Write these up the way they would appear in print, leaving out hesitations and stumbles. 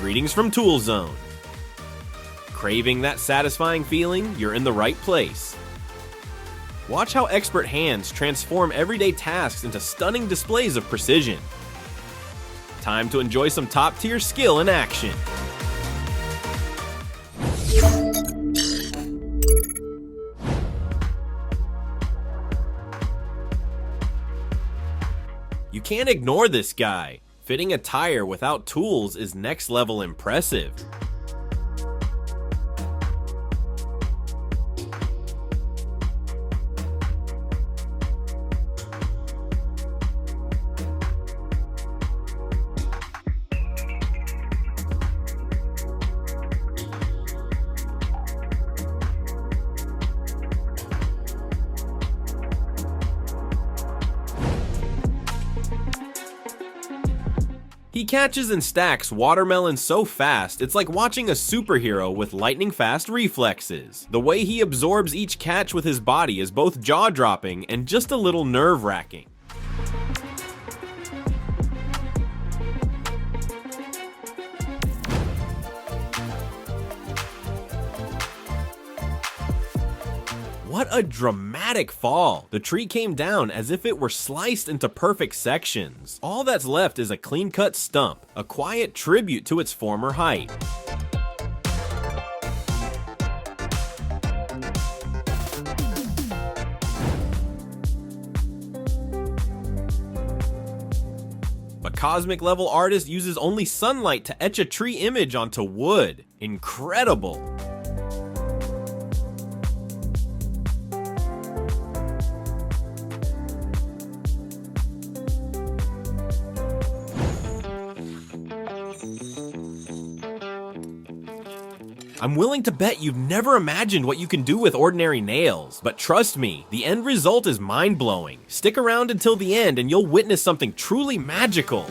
Greetings from Tool Zone. Craving that satisfying feeling? You're in the right place. Watch how expert hands transform everyday tasks into stunning displays of precision. Time to enjoy some top-tier skill in action. You can't ignore this guy. Fitting a tire without tools is next level impressive. He catches and stacks watermelons so fast, it's like watching a superhero with lightning-fast reflexes. The way he absorbs each catch with his body is both jaw-dropping and just a little nerve-wracking. What a dramatic fall! The tree came down as if it were sliced into perfect sections. All that's left is a clean-cut stump, a quiet tribute to its former height. A cosmic-level artist uses only sunlight to etch a tree image onto wood. Incredible! I'm willing to bet you've never imagined what you can do with ordinary nails, but trust me, the end result is mind-blowing. Stick around until the end and you'll witness something truly magical.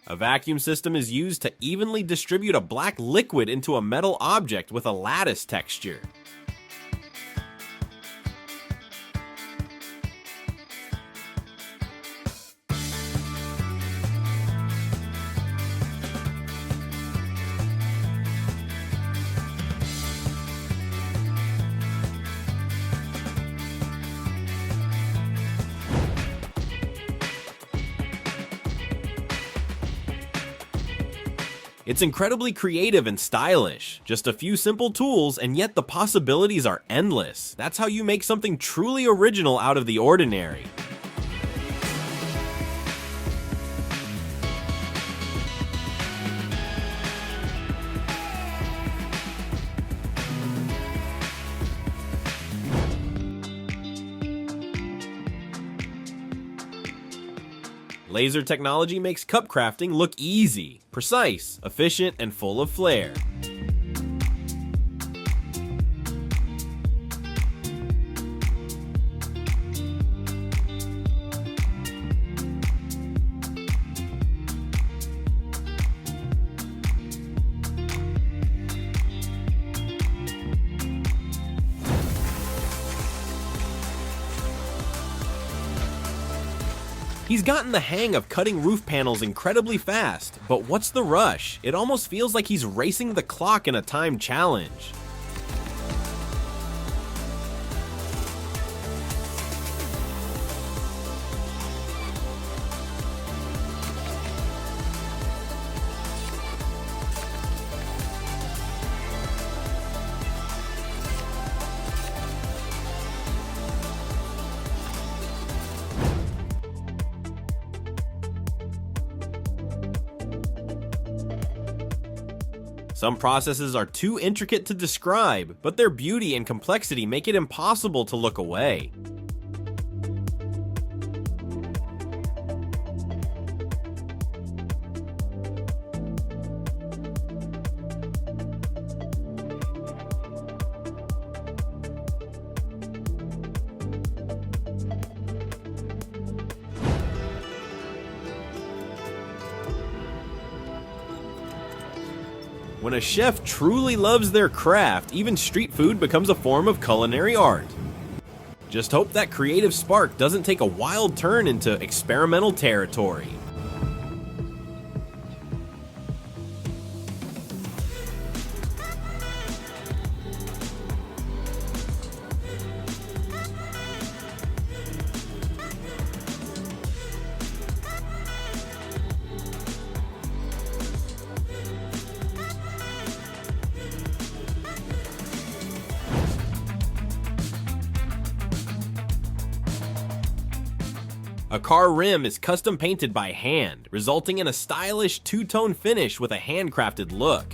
A vacuum system is used to evenly distribute a black liquid into a metal object with a lattice texture. It's incredibly creative and stylish. Just a few simple tools, and yet the possibilities are endless. That's how you make something truly original out of the ordinary. Laser technology makes cup crafting look easy, precise, efficient, and full of flair. He's gotten the hang of cutting roof panels incredibly fast, but what's the rush? It almost feels like he's racing the clock in a time challenge. Some processes are too intricate to describe, but their beauty and complexity make it impossible to look away. When a chef truly loves their craft, even street food becomes a form of culinary art. Just hope that creative spark doesn't take a wild turn into experimental territory. A car rim is custom painted by hand, resulting in a stylish two-tone finish with a handcrafted look.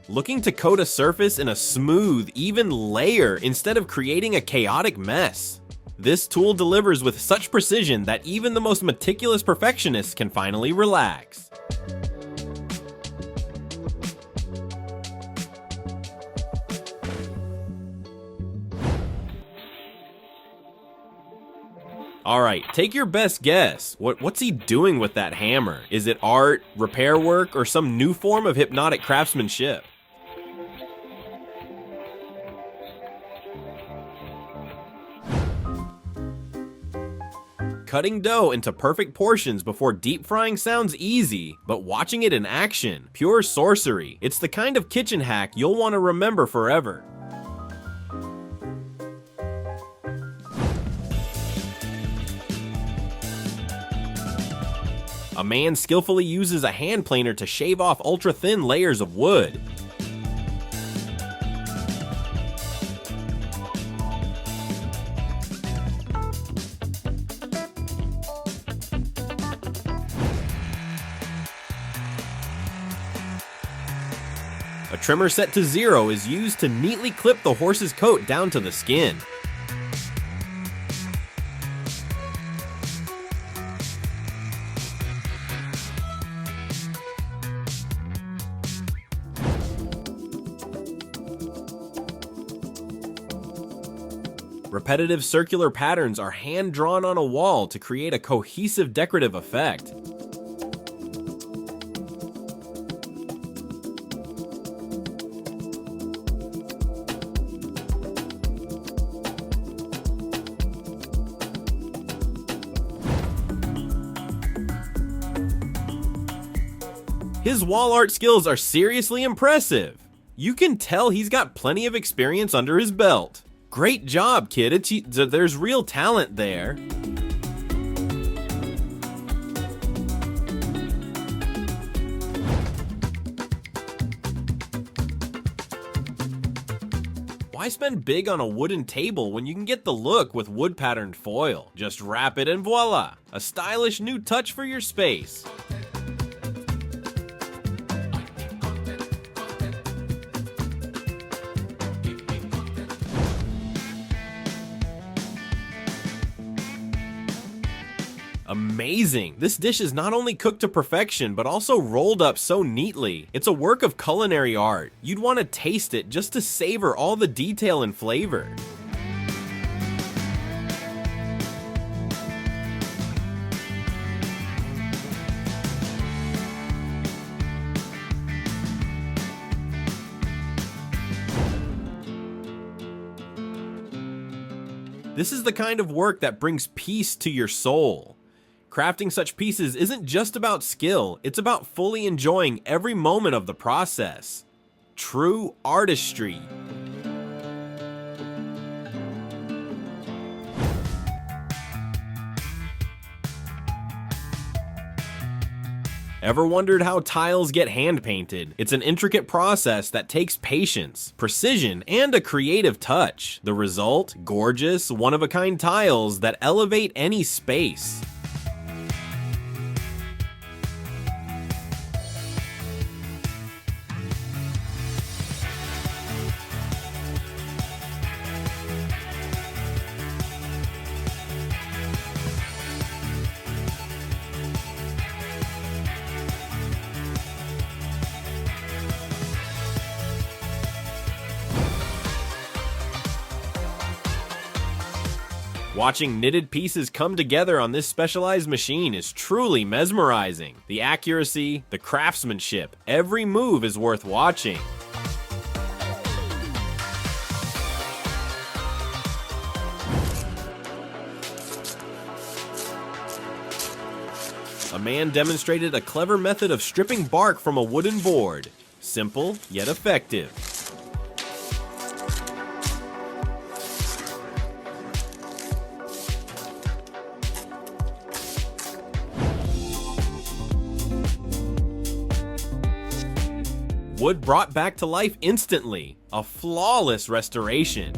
Looking to coat a surface in a smooth, even layer instead of creating a chaotic mess. This tool delivers with such precision that even the most meticulous perfectionists can finally relax. Alright, take your best guess. What's he doing with that hammer? Is it art, repair work, or some new form of hypnotic craftsmanship? Cutting dough into perfect portions before deep frying sounds easy, but watching it in action, pure sorcery. It's the kind of kitchen hack you'll want to remember forever. A man skillfully uses a hand planer to shave off ultra-thin layers of wood. A trimmer set to 0 is used to neatly clip the horse's coat down to the skin. Repetitive circular patterns are hand-drawn on a wall to create a cohesive decorative effect. His wall art skills are seriously impressive. You can tell he's got plenty of experience under his belt. Great job, kid. There's real talent there. Why spend big on a wooden table when you can get the look with wood-patterned foil? Just wrap it and voila! A stylish new touch for your space. Amazing! This dish is not only cooked to perfection, but also rolled up so neatly. It's a work of culinary art. You'd want to taste it just to savor all the detail and flavor. This is the kind of work that brings peace to your soul. Crafting such pieces isn't just about skill, it's about fully enjoying every moment of the process. True artistry. Ever wondered how tiles get hand painted? It's an intricate process that takes patience, precision, and a creative touch. The result? Gorgeous, one-of-a-kind tiles that elevate any space. Watching knitted pieces come together on this specialized machine is truly mesmerizing. The accuracy, the craftsmanship, every move is worth watching. A man demonstrated a clever method of stripping bark from a wooden board. Simple, yet effective. Wood brought back to life instantly. A flawless restoration.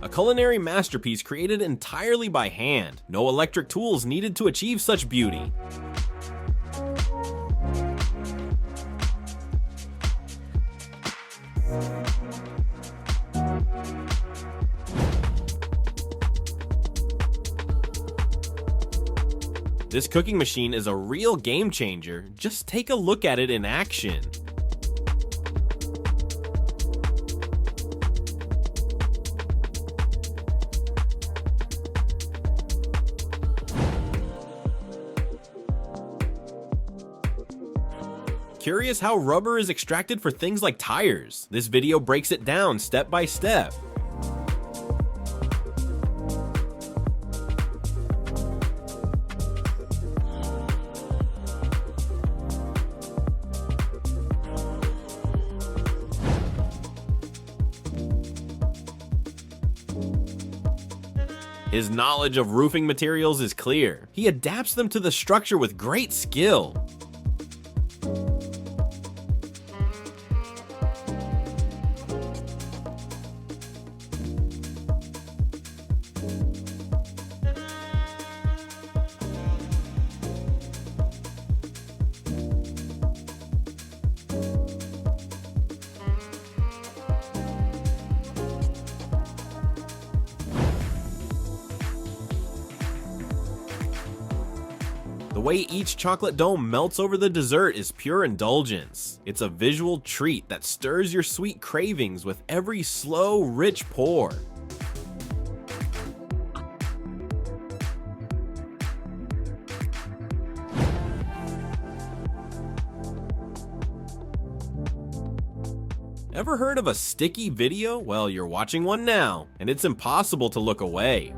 A culinary masterpiece created entirely by hand. No electric tools needed to achieve such beauty. This cooking machine is a real game changer. Just take a look at it in action. Curious how rubber is extracted for things like tires? This video breaks it down step by step. His knowledge of roofing materials is clear. He adapts them to the structure with great skill. The way each chocolate dome melts over the dessert is pure indulgence. It's a visual treat that stirs your sweet cravings with every slow, rich pour. Ever heard of a sticky video? Well, you're watching one now, and it's impossible to look away.